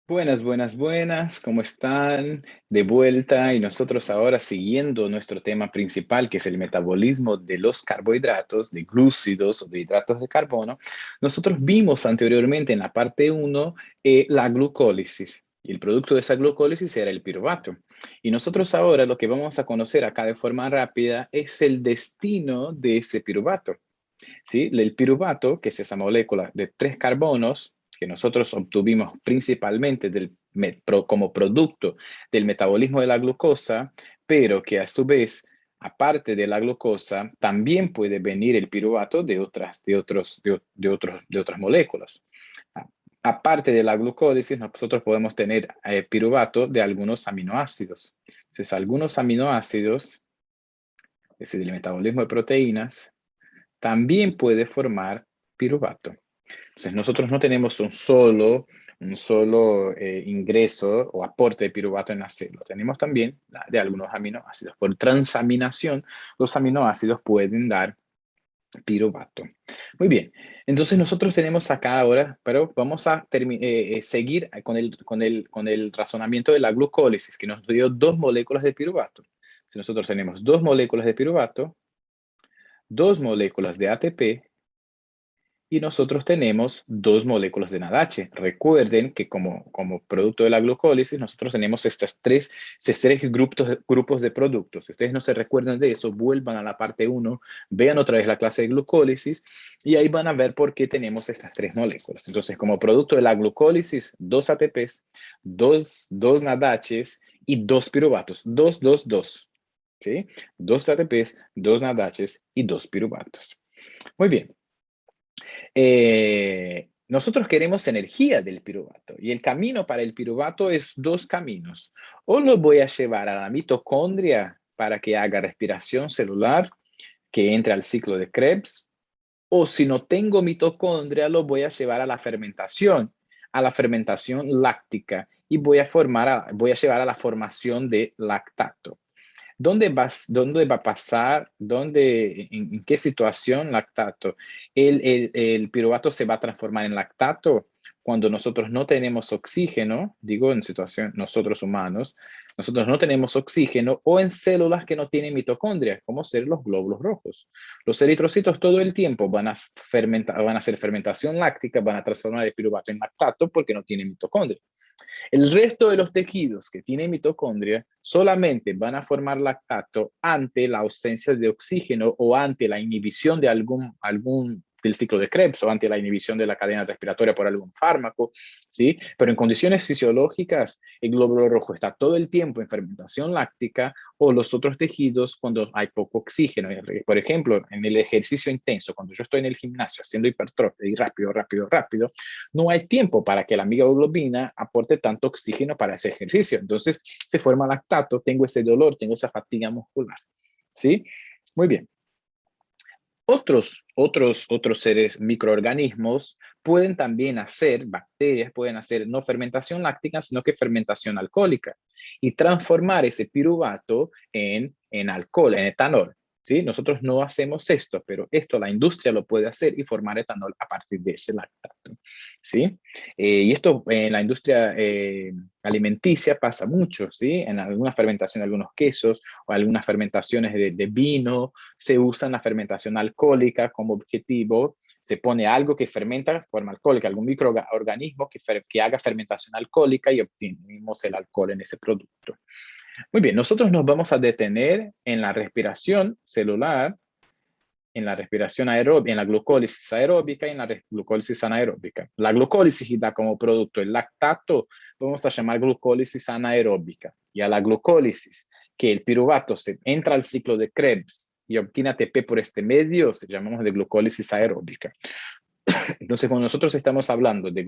Buenas, buenas, buenas, ¿cómo están? De vuelta y nosotros ahora siguiendo nuestro tema principal, que es el metabolismo de los carbohidratos, de glúcidos o de hidratos de carbono. Nosotros vimos anteriormente en la parte uno la glucólisis y el producto de esa glucólisis era el piruvato. Y nosotros ahora lo que vamos a conocer acá de forma rápida es el destino de ese piruvato. ¿Sí? El piruvato, que es esa molécula de tres carbonos que nosotros obtuvimos principalmente como producto del metabolismo de la glucosa, pero que a su vez, aparte de la glucosa, también puede venir el piruvato de otras moléculas. Aparte de la glucólisis, nosotros podemos tener piruvato de algunos aminoácidos. Entonces, algunos aminoácidos, es decir, el metabolismo de proteínas, también puede formar piruvato. Entonces, nosotros no tenemos un solo ingreso o aporte de piruvato en la célula. Tenemos también de algunos aminoácidos. Por transaminación, los aminoácidos pueden dar piruvato. Muy bien. Entonces, nosotros tenemos acá ahora, pero vamos a seguir con el razonamiento de la glucólisis, que nos dio dos moléculas de piruvato. Si nosotros tenemos dos moléculas de piruvato, dos moléculas de ATP, y nosotros tenemos dos moléculas de NADH. Recuerden que como producto de la glucólisis, nosotros tenemos estos tres grupos de productos. Si ustedes no se recuerdan de eso, vuelvan a la parte uno, vean otra vez la clase de glucólisis y ahí van a ver por qué tenemos estas tres moléculas. Entonces, como producto de la glucólisis, dos ATPs, dos NADHs y dos piruvatos. Dos. ¿Sí? Dos ATPs, dos NADHs y dos piruvatos. Muy bien. Nosotros queremos energía del piruvato y el camino para el piruvato es dos caminos. O lo voy a llevar a la mitocondria para que haga respiración celular, que entre al ciclo de Krebs, o si no tengo mitocondria, lo voy a llevar a la fermentación láctica y voy a llevar a la formación de lactato. ¿Dónde va a pasar? ¿En qué situación lactato? El piruvato se va a transformar en lactato cuando nosotros no tenemos oxígeno, digo en situación, nosotros humanos, nosotros no tenemos oxígeno o en células que no tienen mitocondria, como ser los glóbulos rojos. Los eritrocitos todo el tiempo van a hacer fermentación láctica, van a transformar el piruvato en lactato porque no tienen mitocondria. El resto de los tejidos que tienen mitocondria solamente van a formar lactato ante la ausencia de oxígeno o ante la inhibición de algún del ciclo de Krebs o ante la inhibición de la cadena respiratoria por algún fármaco, ¿sí? Pero en condiciones fisiológicas, el glóbulo rojo está todo el tiempo en fermentación láctica o los otros tejidos cuando hay poco oxígeno. Por ejemplo, en el ejercicio intenso, cuando yo estoy en el gimnasio haciendo hipertrofia y rápido, no hay tiempo para que la amiloglobina aporte tanto oxígeno para ese ejercicio. Entonces se forma lactato, tengo ese dolor, tengo esa fatiga muscular. ¿Sí? Muy bien. Otros seres, microorganismos, pueden también hacer, bacterias pueden hacer no fermentación láctica, sino que fermentación alcohólica y transformar ese piruvato en alcohol, en etanol. ¿Sí? Nosotros no hacemos esto, pero esto la industria lo puede hacer y formar etanol a partir de ese lactato. ¿Sí? Y esto en la industria alimenticia pasa mucho, ¿sí? En alguna fermentación de algunos quesos o algunas fermentaciones de vino, se usa la fermentación alcohólica como objetivo, se pone algo que fermenta de forma alcohólica, algún microorganismo que haga fermentación alcohólica y obtenemos el alcohol en ese producto. Muy bien, nosotros nos vamos a detener en la respiración celular, en la respiración aeróbica, en la glucólisis aeróbica y en la glucólisis anaeróbica. La glucólisis da como producto el lactato, vamos a llamar glucólisis anaeróbica. Y a la glucólisis, que el piruvato se entra al ciclo de Krebs y obtiene ATP por este medio, se llamamos de glucólisis aeróbica. Entonces, cuando nosotros estamos hablando de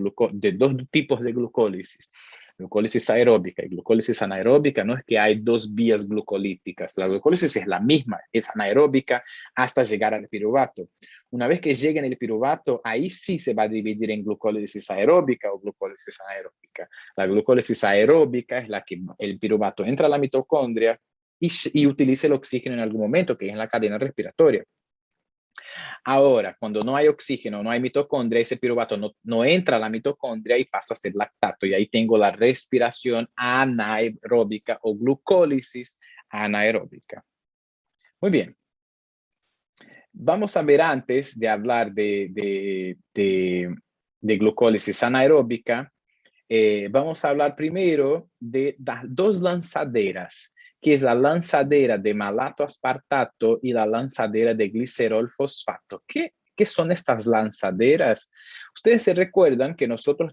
dos tipos de glucólisis aeróbica y glucólisis anaeróbica, no es que hay dos vías glucolíticas. La glucólisis es la misma, es anaeróbica hasta llegar al piruvato. Una vez que llegue en el piruvato, ahí sí se va a dividir en glucólisis aeróbica o glucólisis anaeróbica. La glucólisis aeróbica es la que el piruvato entra a la mitocondria y utiliza el oxígeno en algún momento, que es en la cadena respiratoria. Ahora, cuando no hay oxígeno, no hay mitocondria, ese piruvato no entra a la mitocondria y pasa a ser lactato. Y ahí tengo la respiración anaeróbica o glucólisis anaeróbica. Muy bien. Vamos a ver antes de hablar de glucólisis anaeróbica, vamos a hablar primero de las dos lanzaderas, que es la lanzadera de malato aspartato y la lanzadera de glicerol fosfato. ¿Qué son estas lanzaderas? Ustedes se recuerdan que nosotros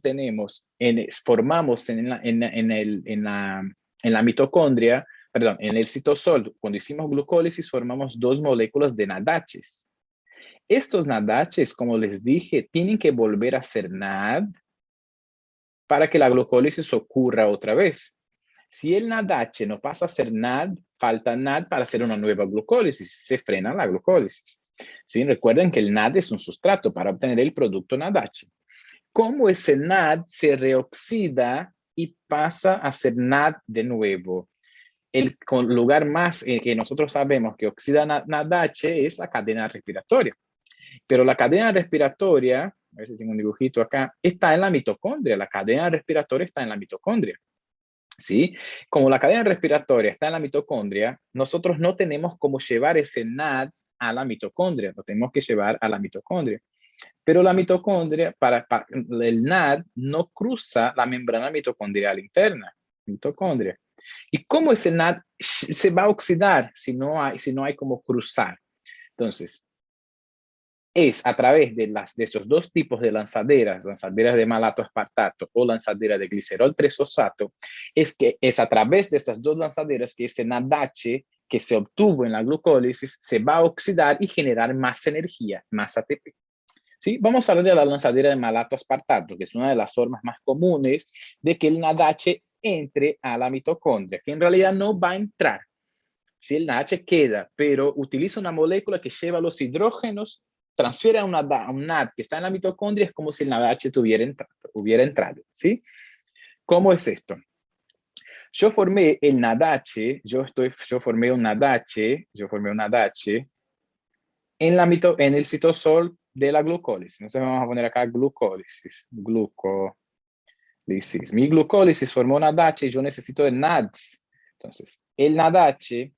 formamos en la mitocondria, perdón, en el citosol, cuando hicimos glucólisis, formamos dos moléculas de NADH. Estos NADH, como les dije, tienen que volver a ser NAD para que la glucólisis ocurra otra vez. Si el NADH no pasa a ser NAD, falta NAD para hacer una nueva glucólisis, se frena la glucólisis. ¿Sí? Recuerden que el NAD es un sustrato para obtener el producto NADH. ¿Cómo ese NAD se reoxida y pasa a ser NAD de nuevo? El lugar más que nosotros sabemos que oxida NADH es la cadena respiratoria. Pero la cadena respiratoria, a ver si tengo un dibujito acá, está en la mitocondria. La cadena respiratoria está en la mitocondria. ¿Sí? Como la cadena respiratoria está en la mitocondria, nosotros no tenemos cómo llevar ese NAD a la mitocondria, lo tenemos que llevar a la mitocondria. Pero la mitocondria, el NAD no cruza la membrana mitocondrial interna, mitocondria. ¿Y cómo ese NAD se va a oxidar si no hay cómo cruzar? Entonces, es a través de esos dos tipos de lanzaderas de malato aspartato o lanzadera de glicerol 3-fosfato, es a través de estas dos lanzaderas que ese NADH que se obtuvo en la glucólisis se va a oxidar y generar más energía, más ATP. ¿Sí? Vamos a hablar de la lanzadera de malato aspartato, que es una de las formas más comunes de que el NADH entre a la mitocondria, que en realidad no va a entrar. Si el NADH queda, pero utiliza una molécula que lleva los hidrógenos, transfiere a un NAD que está en la mitocondria, es como si el NADH hubiera entrado, ¿sí? ¿Cómo es esto? Yo formé el NADH, yo formé un NADH en el citosol de la glucólisis. Entonces vamos a poner acá glucólisis. Mi glucólisis formó NADH y yo necesito el NADS. Entonces, el NADH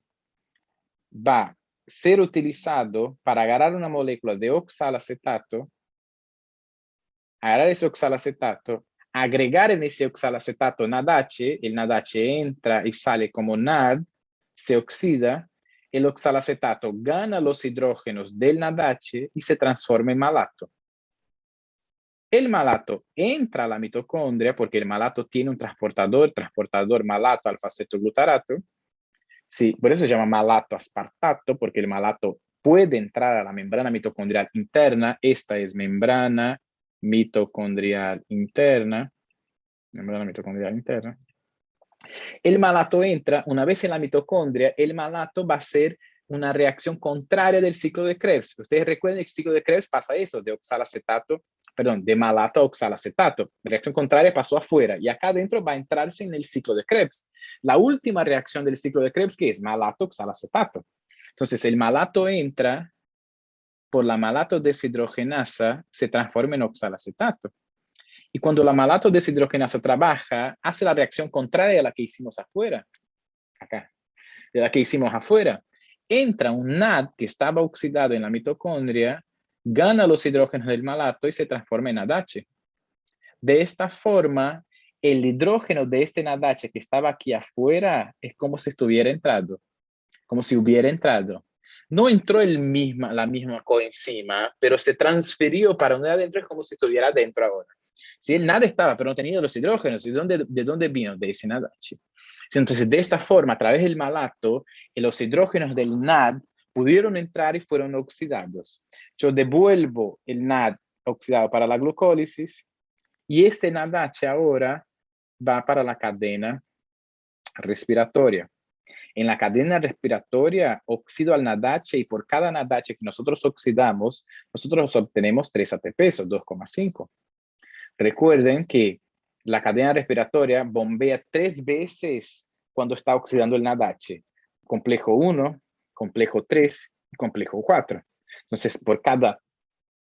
va a ser utilizado para agarrar una molécula de oxalacetato, agarrar ese oxalacetato, agregar en ese oxalacetato NADH, el NADH entra y sale como NAD, se oxida, el oxalacetato gana los hidrógenos del NADH y se transforma en malato. El malato entra a la mitocondria porque el malato tiene un transportador malato alfa-cetoglutarato. Sí, por eso se llama malato aspartato, porque el malato puede entrar a la membrana mitocondrial interna. Esta es membrana mitocondrial interna. Membrana mitocondrial interna. El malato entra, una vez en la mitocondria, el malato va a ser una reacción contraria del ciclo de Krebs. Ustedes recuerden que el ciclo de Krebs pasa eso, de malato a oxalacetato. La reacción contraria pasó afuera y acá adentro va a entrarse en el ciclo de Krebs. La última reacción del ciclo de Krebs, que es malato-oxalacetato. Entonces, el malato entra por la malato deshidrogenasa, se transforma en oxalacetato. Y cuando la malato deshidrogenasa trabaja, hace la reacción contraria a la que hicimos afuera. Acá, de la que hicimos afuera. Entra un NAD que estaba oxidado en la mitocondria, gana los hidrógenos del malato y se transforma en NADH. De esta forma, el hidrógeno de este NADH que estaba aquí afuera es como si estuviera entrando, como si hubiera entrado. No entró la misma coenzima, pero se transfirió para donde adentro, es como si estuviera adentro ahora. Si el NAD estaba, pero no tenía los hidrógenos, ¿de dónde vino? De ese NADH. Entonces, de esta forma, a través del malato, los hidrógenos del NAD pudieron entrar y fueron oxidados. Yo devuelvo el NAD oxidado para la glucólisis y este NADH ahora va para la cadena respiratoria. En la cadena respiratoria oxido al NADH y por cada NADH que nosotros oxidamos, nosotros obtenemos 3 ATPs o 2,5. Recuerden que la cadena respiratoria bombea 3 veces cuando está oxidando el NADH. Complejo 1, complejo 3 y complejo 4. Entonces, por cada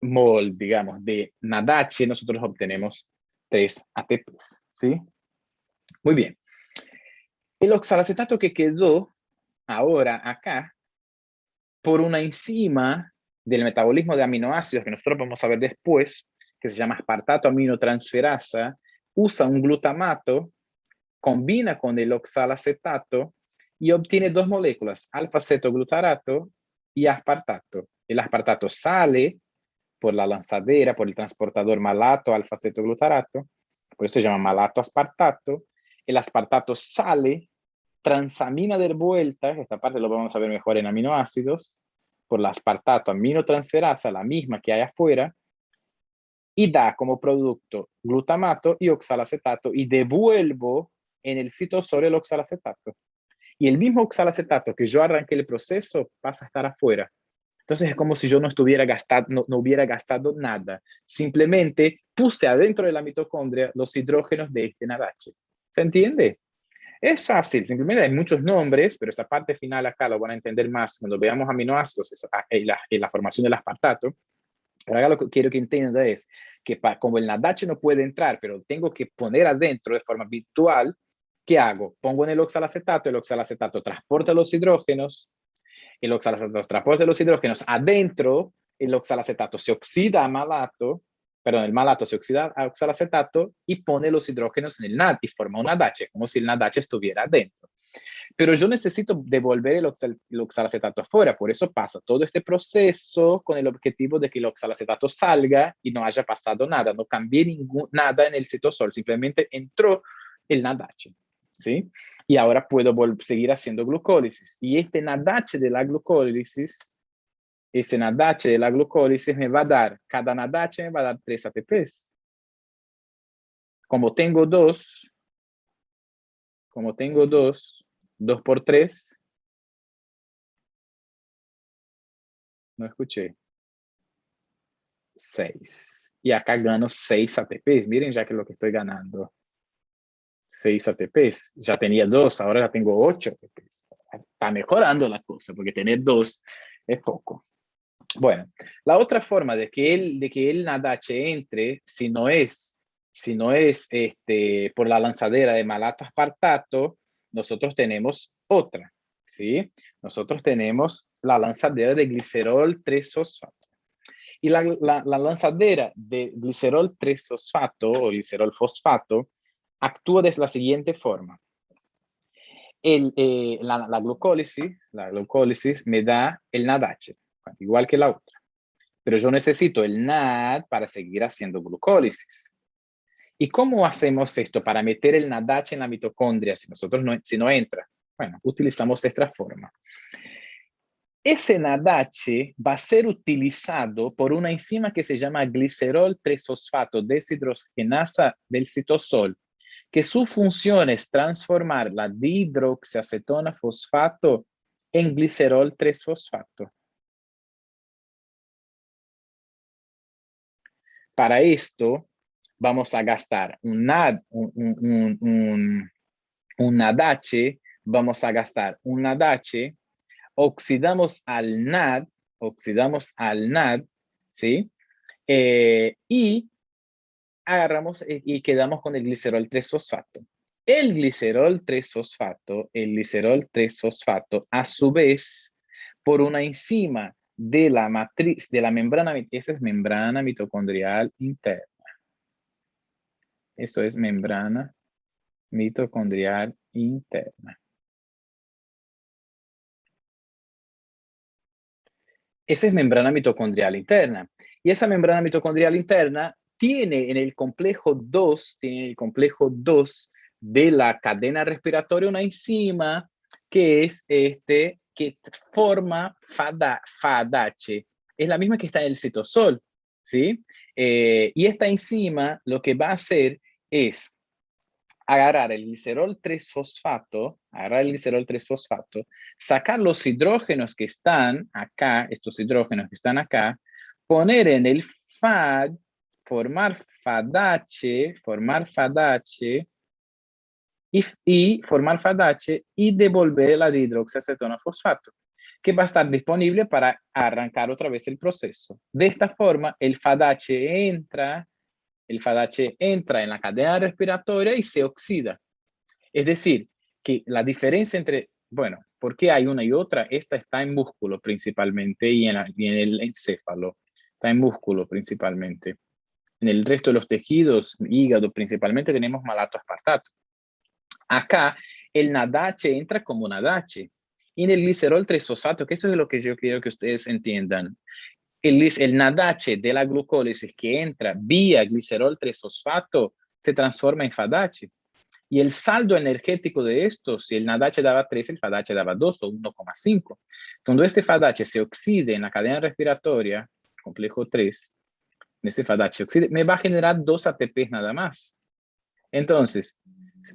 mol, digamos, de NADH, nosotros obtenemos 3 ATPs, ¿sí? Muy bien. El oxalacetato que quedó ahora acá, por una enzima del metabolismo de aminoácidos que nosotros vamos a ver después, que se llama aspartato aminotransferasa, usa un glutamato, combina con el oxalacetato y obtiene dos moléculas, alfa-cetoglutarato y aspartato. El aspartato sale por la lanzadera, por el transportador malato alfa-cetoglutarato, por eso se llama malato aspartato. El aspartato sale, transamina de vuelta, esta parte lo vamos a ver mejor en aminoácidos, por la aspartato aminotransferasa, la misma que hay afuera, y da como producto glutamato y oxalacetato, y devuelvo en el citosol el oxalacetato. Y el mismo oxalacetato que yo arranqué el proceso pasa a estar afuera. Entonces es como si yo no hubiera gastado nada. Simplemente puse adentro de la mitocondria los hidrógenos de este NADH. ¿Se entiende? Es fácil, simplemente hay muchos nombres, pero esa parte final acá lo van a entender más cuando veamos aminoácidos y la formación del aspartato. Pero acá lo que quiero que entienda es que como el NADH no puede entrar, pero tengo que poner adentro de forma virtual, ¿qué hago? Pongo en el oxalacetato transporta los hidrógenos, el oxalacetato transporta los hidrógenos adentro, el oxalacetato se oxida a malato, perdón, el malato se oxida a oxalacetato y pone los hidrógenos en el NAD y forma un NADH, como si el NADH estuviera adentro. Pero yo necesito devolver el oxalacetato afuera, por eso pasa todo este proceso con el objetivo de que el oxalacetato salga y no haya pasado nada, no cambié nada en el citosol, simplemente entró el NADH, ¿sí? Y ahora puedo seguir haciendo glucólisis. Y este NADH de la glucólisis, me va a dar, cada NADH me va a dar 3 ATPs. Como tengo dos, 2 por 3, no escuché, 6. Y acá gano 6 ATPs. Miren ya que lo que estoy ganando. 6 ATPs. Ya tenía 2, ahora ya tengo 8 ATPs. Está mejorando la cosa, porque tener 2 es poco. Bueno, la otra forma de que el NADH entre, si no es por la lanzadera de malato aspartato, nosotros tenemos otra, ¿sí? Nosotros tenemos la lanzadera de glicerol 3-fosfato. Y la lanzadera de glicerol 3-fosfato o glicerol fosfato actúa de la siguiente forma. La glucólisis me da el NADH, igual que la otra. Pero yo necesito el NAD para seguir haciendo glucólisis. ¿Y cómo hacemos esto para meter el NADH en la mitocondria si no entra? Bueno, utilizamos esta forma. Ese NADH va a ser utilizado por una enzima que se llama glicerol 3-fosfato deshidrogenasa del citosol, que su función es transformar la dihidroxiacetona fosfato en glicerol 3-fosfato. Para esto, vamos a gastar un NADH, vamos a gastar un NADH, oxidamos al NAD, ¿sí? Y agarramos y quedamos con el glicerol 3-fosfato. El glicerol 3-fosfato, a su vez, por una enzima de la matriz, de la membrana, esa es membrana mitocondrial interna. Eso es membrana mitocondrial interna. Esa es membrana mitocondrial interna. Y esa membrana mitocondrial interna tiene en el complejo 2, de la cadena respiratoria una enzima que es que forma FADH. Es la misma que está en el citosol, ¿sí? Y esta enzima lo que va a hacer es agarrar el glicerol 3-fosfato, sacar los hidrógenos que están acá, estos hidrógenos que están acá, poner en el FAD, formar FADH, y formar FADH y devolver la dihidroxiacetona fosfato. que va a estar disponible para arrancar otra vez el proceso. De esta forma, el FADH entra en la cadena respiratoria y se oxida. Es decir, que la diferencia entre, bueno, ¿por qué hay una y otra? Esta está en músculo principalmente y en el encéfalo. Está en músculo principalmente. En el resto de los tejidos, hígado principalmente, tenemos malato aspartato. Acá el NADH entra como NADH. Y en el glicerol 3-fosfato, que eso es lo que yo quiero que ustedes entiendan. El NADH de la glucólisis que entra vía glicerol 3-fosfato se transforma en FADH. Y el saldo energético de esto, si el NADH daba 3, el FADH daba 2 o 1,5. Cuando este FADH se oxide en la cadena respiratoria, complejo 3, en este FADH se oxide, me va a generar 2 ATPs nada más. Entonces,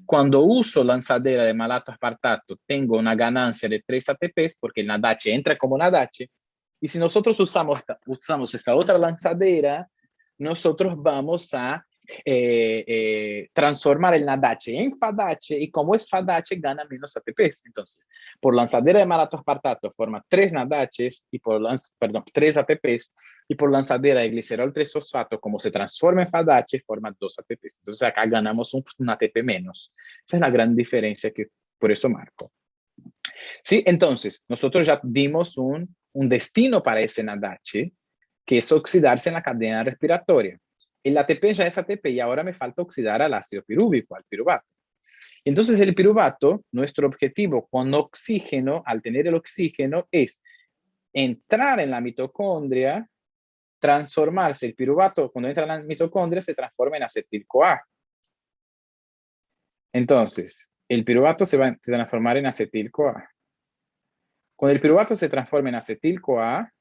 cuando uso lanzadera de malato aspartato, tengo una ganancia de 3 ATPs porque el NADH entra como NADH. Y si nosotros usamos esta otra lanzadera, nosotros vamos a transformar el NADH en FADH y como es FADH gana menos ATPs. Entonces, por lanzadera de malato aspartato forma 3 NADHs y por 3 ATPs y por lanzadera de glicerol 3-fosfato, como se transforma en FADH, forma 2 ATPs. Entonces acá ganamos un ATP menos. Esa es la gran diferencia que por eso marco. Sí, entonces nosotros ya dimos un destino para ese NADH, que es oxidarse en la cadena respiratoria. El ATP ya es ATP y ahora me falta oxidar al ácido pirúvico, al piruvato. Entonces el piruvato, nuestro objetivo con oxígeno, al tener el oxígeno, es entrar en la mitocondria, transformarse. El piruvato, cuando entra en la mitocondria, se transforma en acetil-CoA. Entonces, el piruvato se va a transformar en acetil-CoA. Cuando el piruvato se transforma en acetil-CoA,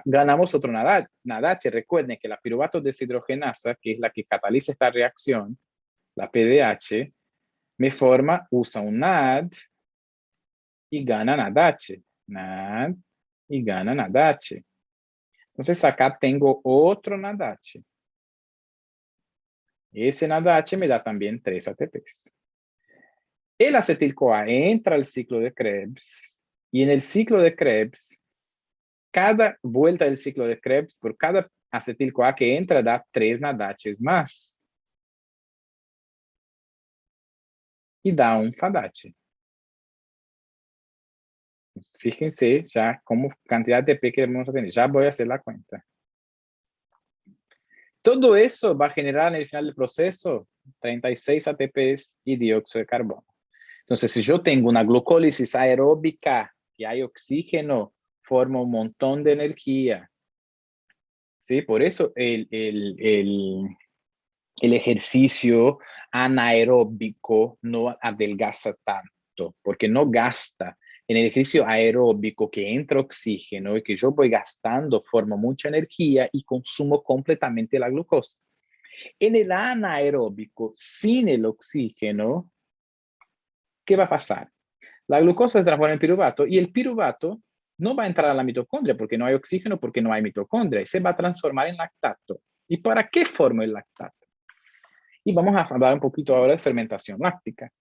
ganamos otro NADH. Recuerden que la piruvato deshidrogenasa, que es la que cataliza esta reacción, la PDH, usa un NAD y gana NADH. NAD y gana NADH. Entonces acá tengo otro NADH. Ese NADH me da también 3 ATPs. El acetil-CoA entra al ciclo de Krebs y en el ciclo de Krebs, cada vuelta del ciclo de Krebs, por cada acetil-CoA que entra, da 3 NADHs más. Y da un FADH. Fíjense ya como cantidad de ATP que vamos a tener. Ya voy a hacer la cuenta. Todo eso va a generar en el final del proceso 36 ATPs y dióxido de carbono. Entonces, si yo tengo una glucólisis aeróbica y hay oxígeno, forma un montón de energía. ¿Sí? Por eso el ejercicio anaeróbico no adelgaza tanto, porque no gasta. En el ejercicio aeróbico que entra oxígeno y que yo voy gastando, forma mucha energía y consumo completamente la glucosa. En el anaeróbico, sin el oxígeno, ¿qué va a pasar? La glucosa se transforma en piruvato y el piruvato no va a entrar a la mitocondria porque no hay oxígeno, porque no hay mitocondria y se va a transformar en lactato. ¿Y para qué forma el lactato? Y vamos a hablar un poquito ahora de fermentación láctica.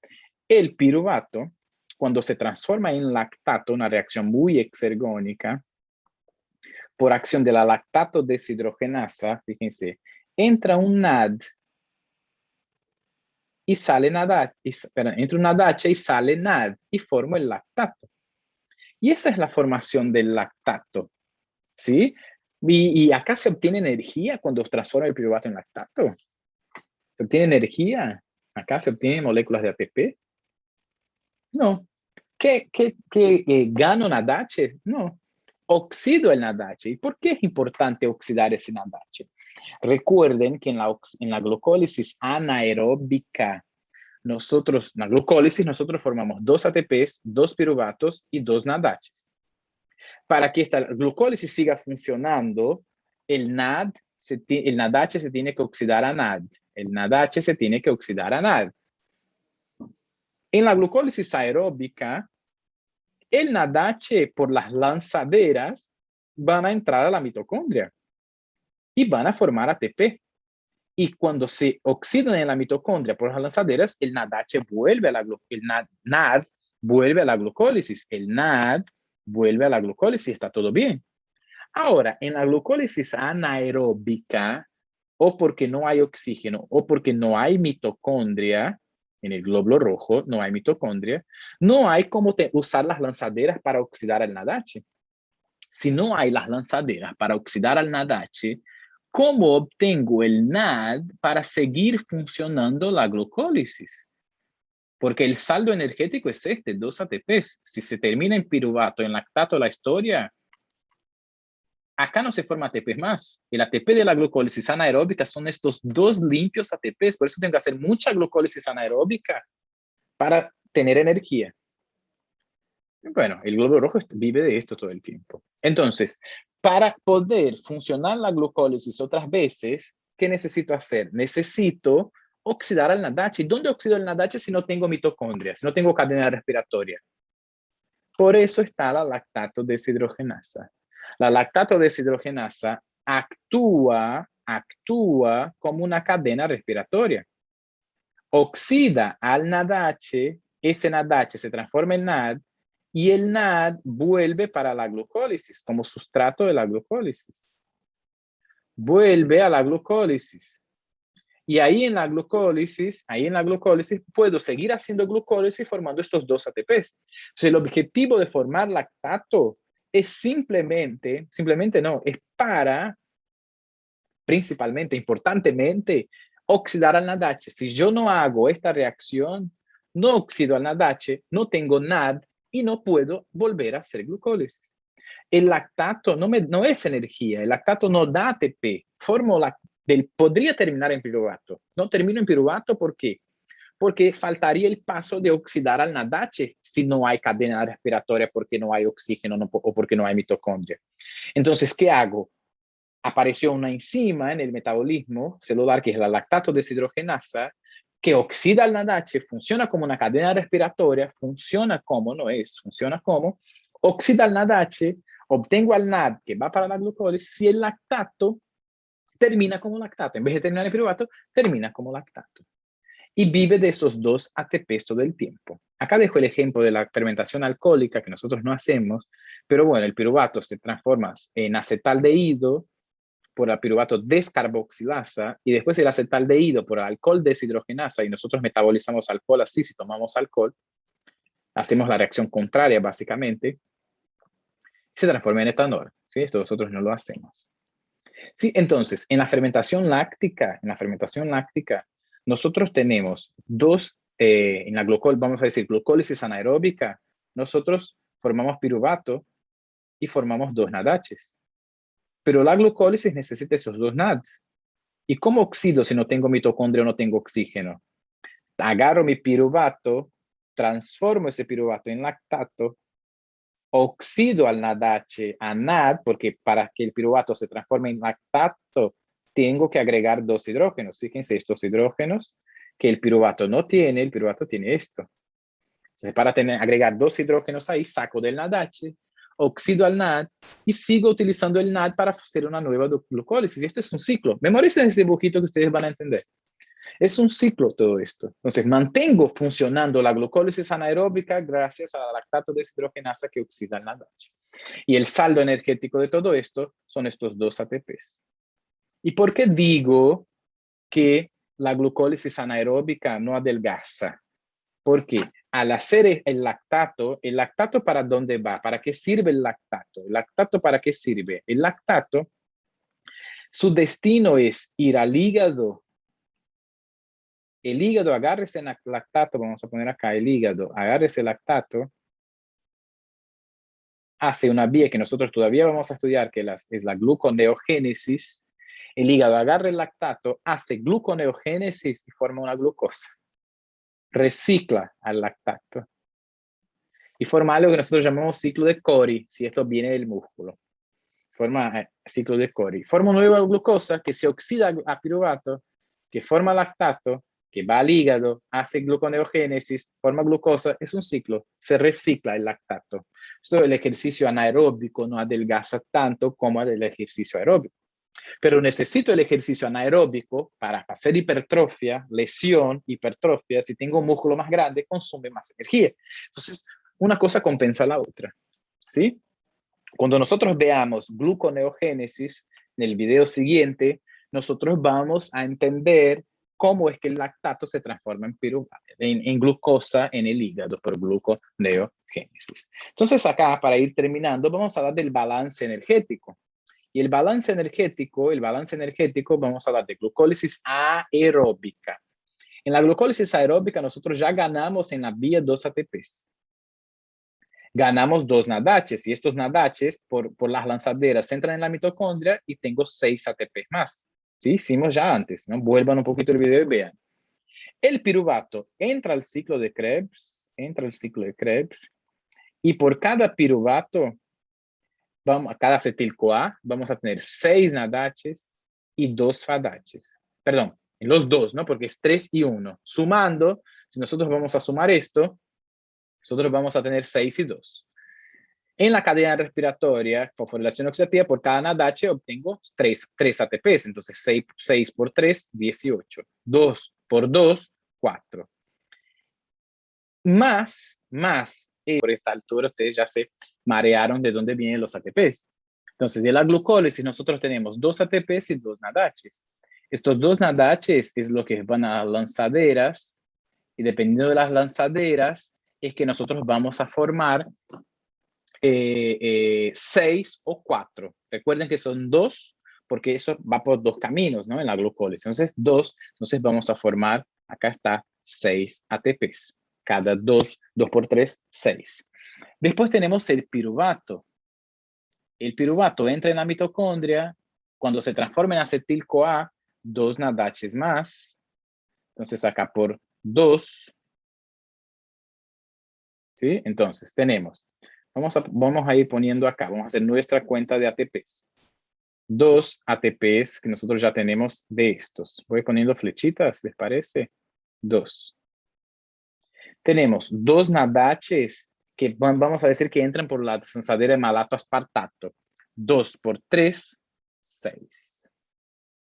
El piruvato, cuando se transforma en lactato, una reacción muy exergónica, por acción de la lactato deshidrogenasa, fíjense, entra un NAD y sale NADH, entra un NADH y sale NAD y forma el lactato. Y esa es la formación del lactato, ¿sí? Y acá se obtiene energía cuando se transforma el piruvato en lactato. Se obtiene energía. Acá se obtienen moléculas de ATP. No. ¿Qué gano NADH? No. Oxido el NADH. ¿Y por qué es importante oxidar ese NADH? Recuerden que en la glucólisis anaeróbica, en la glucólisis, nosotros formamos 2 ATPs, 2 piruvatos y 2 NADHs. Para que esta glucólisis siga funcionando, el NADH se tiene que oxidar a NAD. El NADH se tiene que oxidar a NAD. En la glucólisis aeróbica, el NADH por las lanzaderas van a entrar a la mitocondria y van a formar ATP. Y cuando se oxidan en la mitocondria por las lanzaderas, el NADH vuelve a el NAD vuelve a la glucólisis. El NAD vuelve a la glucólisis, está todo bien. Ahora, en la glucólisis anaeróbica, o porque no hay oxígeno, o porque no hay mitocondria, en el glóbulo rojo no hay mitocondria, no hay cómo usar las lanzaderas para oxidar el NADH. Si no hay las lanzaderas para oxidar al NADH, ¿cómo obtengo el NAD para seguir funcionando la glucólisis? Porque el saldo energético es este, 2 ATPs. Si se termina en piruvato, en lactato, la historia, acá no se forma ATP más. El ATP de la glucólisis anaeróbica son estos 2 limpios ATPs. Por eso tengo que hacer mucha glucólisis anaeróbica para tener energía. Bueno, el glóbulo rojo vive de esto todo el tiempo. Entonces, para poder funcionar la glucólisis otras veces, ¿qué necesito hacer? Necesito oxidar al NADH. ¿Dónde oxido el NADH si no tengo mitocondria, si no tengo cadena respiratoria? Por eso está la lactato deshidrogenasa. La lactato deshidrogenasa actúa como una cadena respiratoria. Oxida al NADH, ese NADH se transforma en NAD y el NAD vuelve para la glucólisis como sustrato de la glucólisis. Vuelve a la glucólisis. Y ahí en la glucólisis puedo seguir haciendo glucólisis formando estos 2 ATPs. Entonces, el objetivo de formar lactato es simplemente no, es para, principalmente, importantemente, oxidar al NADH. Si yo no hago esta reacción, no oxido al NADH, no tengo NAD y no puedo volver a hacer glucólisis. El lactato no es energía, el lactato no da ATP, podría terminar en piruvato. No termino en piruvato, ¿por qué? Porque faltaría el paso de oxidar al NADH si no hay cadena respiratoria, porque no hay oxígeno o porque no hay mitocondria. Entonces, ¿qué hago? Apareció una enzima en el metabolismo celular, que es la lactato deshidrogenasa, que oxida el NADH, funciona como una cadena respiratoria, funciona como, oxida el NADH, obtengo al NAD que va para la glucólisis, si el lactato termina como lactato, en vez de terminar en piruvato, termina como lactato. Y vive de esos 2 ATPs todo el tiempo. Acá dejo el ejemplo de la fermentación alcohólica que nosotros no hacemos, pero bueno, el piruvato se transforma en acetaldehído por la piruvato descarboxilasa y después el acetaldehído por el alcohol deshidrogenasa y nosotros metabolizamos alcohol así si tomamos alcohol. Hacemos la reacción contraria básicamente. Se transforma en etanol. ¿Sí? Esto nosotros no lo hacemos. Sí, entonces, en la fermentación láctica, nosotros tenemos 2, en la vamos a decir, glucólisis anaeróbica, nosotros formamos piruvato y formamos 2 NADHs. Pero la glucólisis necesita esos 2 NADs. ¿Y cómo oxido si no tengo mitocondria o no tengo oxígeno? Agarro mi piruvato, transformo ese piruvato en lactato, oxido al NADH a NAD, porque para que el piruvato se transforme en lactato, tengo que agregar 2 hidrógenos. Fíjense, estos hidrógenos que el piruvato no tiene, el piruvato tiene esto. Entonces, para agregar 2 hidrógenos ahí, saco del NADH, oxido al NAD y sigo utilizando el NAD para hacer una nueva glucólisis. Y esto es un ciclo. Memoricen ese dibujito que ustedes van a entender. Es un ciclo todo esto. Entonces, mantengo funcionando la glucólisis anaeróbica gracias a la lactato deshidrogenasa que oxida el NADH. Y el saldo energético de todo esto son estos 2 ATPs. ¿Y por qué digo que la glucólisis anaeróbica no adelgaza? Porque al hacer el lactato ¿para dónde va? ¿Para qué sirve el lactato? ¿El lactato para qué sirve? El lactato, su destino es ir al hígado. El hígado, agárrese el lactato, vamos a poner acá el hígado, agárrese el lactato, hace una vía que nosotros todavía vamos a estudiar, que es la gluconeogénesis. El hígado agarra el lactato, hace gluconeogénesis y forma una glucosa. Recicla al lactato. Y forma algo que nosotros llamamos ciclo de Cori, si esto viene del músculo. Forma ciclo de Cori. Forma una nueva glucosa que se oxida a piruvato, que forma lactato, que va al hígado, hace gluconeogénesis, forma glucosa, es un ciclo, se recicla el lactato. Esto el ejercicio anaeróbico no adelgaza tanto como el ejercicio aeróbico. Pero necesito el ejercicio anaeróbico para hacer hipertrofia, lesión, hipertrofia. Si tengo un músculo más grande, consume más energía. Entonces, una cosa compensa la otra, ¿sí? Cuando nosotros veamos gluconeogénesis en el video siguiente, nosotros vamos a entender cómo es que el lactato se transforma en glucosa en el hígado por gluconeogénesis. Entonces acá, para ir terminando, vamos a hablar del balance energético. Y el balance energético, vamos a hablar de glucólisis aeróbica. En la glucólisis aeróbica nosotros ya ganamos en la vía 2 ATPs. Ganamos 2 NADHs y estos NADHs por las lanzaderas entran en la mitocondria y tengo 6 ATPs más. ¿Sí? Hicimos ya antes, ¿no? Vuelvan un poquito el video y vean. El piruvato entra al ciclo de Krebs, y por cada piruvato, cada acetil-CoA, vamos a tener 6 NADHs y 2 FADHs. Perdón, en los dos, ¿no? Porque es 3 y 1. Sumando, si nosotros vamos a sumar esto, nosotros vamos a tener 6 y 2. En la cadena respiratoria, fosforilación oxidativa, por cada NADH obtengo 3 ATPs. Entonces, 6 por 3, 18. 2 por 2, 4. Más, por esta altura ustedes ya se marearon de dónde vienen los ATPs. Entonces, de la glucólisis nosotros tenemos 2 ATPs y 2 NADHs. Estos 2 NADHs es lo que van a lanzaderas, y dependiendo de las lanzaderas, es que nosotros vamos a formar 6 o 4. Recuerden que son 2, porque eso va por 2 caminos, ¿no? En la glucólisis. Entonces, 2, entonces vamos a formar, acá está, 6 ATPs. Cada 2 por 3, 6. Después tenemos el piruvato. El piruvato entra en la mitocondria, cuando se transforma en acetil-CoA, 2 NADHs más. Entonces, acá por 2. ¿Sí? Entonces, tenemos, vamos a ir poniendo acá, vamos a hacer nuestra cuenta de ATPs. 2 ATPs que nosotros ya tenemos de estos. Voy poniendo flechitas, ¿les parece? 2. Tenemos 2 NADHs que vamos a decir que entran por la lanzadera de malato aspartato. 2 por 3, 6.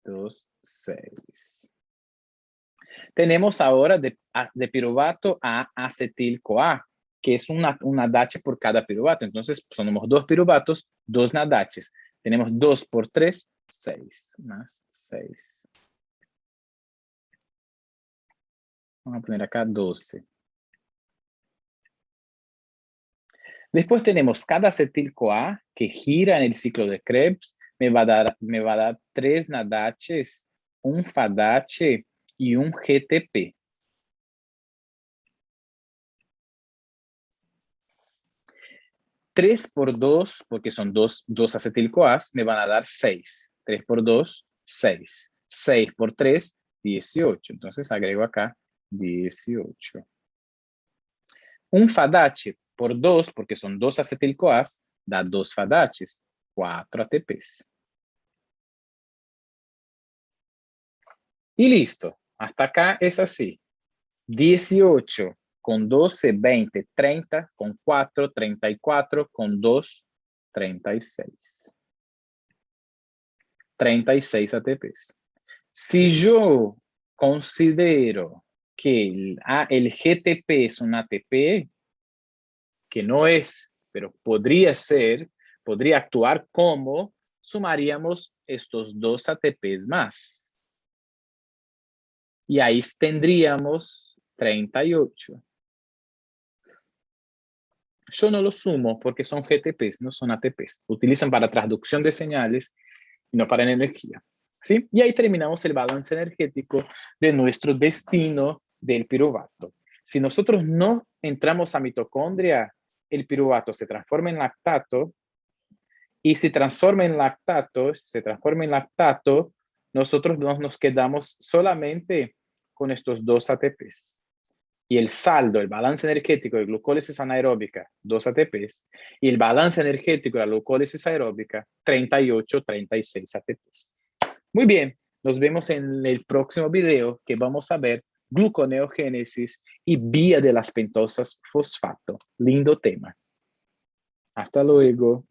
2, 6. Tenemos ahora de piruvato a acetil-CoA, que es una NADH por cada piruvato. Entonces, somos 2 piruvatos, 2 NADHs. Tenemos 2 por 3, 6. Más 6. Vamos a poner acá 12. Después tenemos cada acetil-CoA que gira en el ciclo de Krebs. Me va a dar 3 NADHs, un FADH y un GTP. 3 por 2, porque son 2 acetil-CoAs, me van a dar 6. 3 por 2, 6. 6 por 3, 18. Entonces agrego acá 18. Un FADH por 2, porque son 2 acetil-CoAs, da 2 FADHs, 4 ATPs. Y listo. Hasta acá es así. 18 con 12, 20, 30, con 4, 34, con 2, 36. 36 ATPs. Si yo considero que el GTP es un ATP, que no es, pero podría ser, podría actuar como, sumaríamos estos 2 ATPs más. Y ahí tendríamos 38. Yo no lo sumo porque son GTPs, no son ATPs. Utilizan para traducción de señales y no para energía. ¿Sí? Y ahí terminamos el balance energético de nuestro destino del piruvato. Si nosotros no entramos a mitocondria, el piruvato se transforma en lactato, y si se transforma en lactato, nosotros nos quedamos solamente con estos 2 ATPs. Y el saldo, el balance energético de glucólisis anaeróbica, 2 ATPs, y el balance energético de la glucólisis aeróbica, 38, 36 ATPs. Muy bien, nos vemos en el próximo video que vamos a ver gluconeogénesis y vía de las pentosas fosfato. Lindo tema. Hasta luego.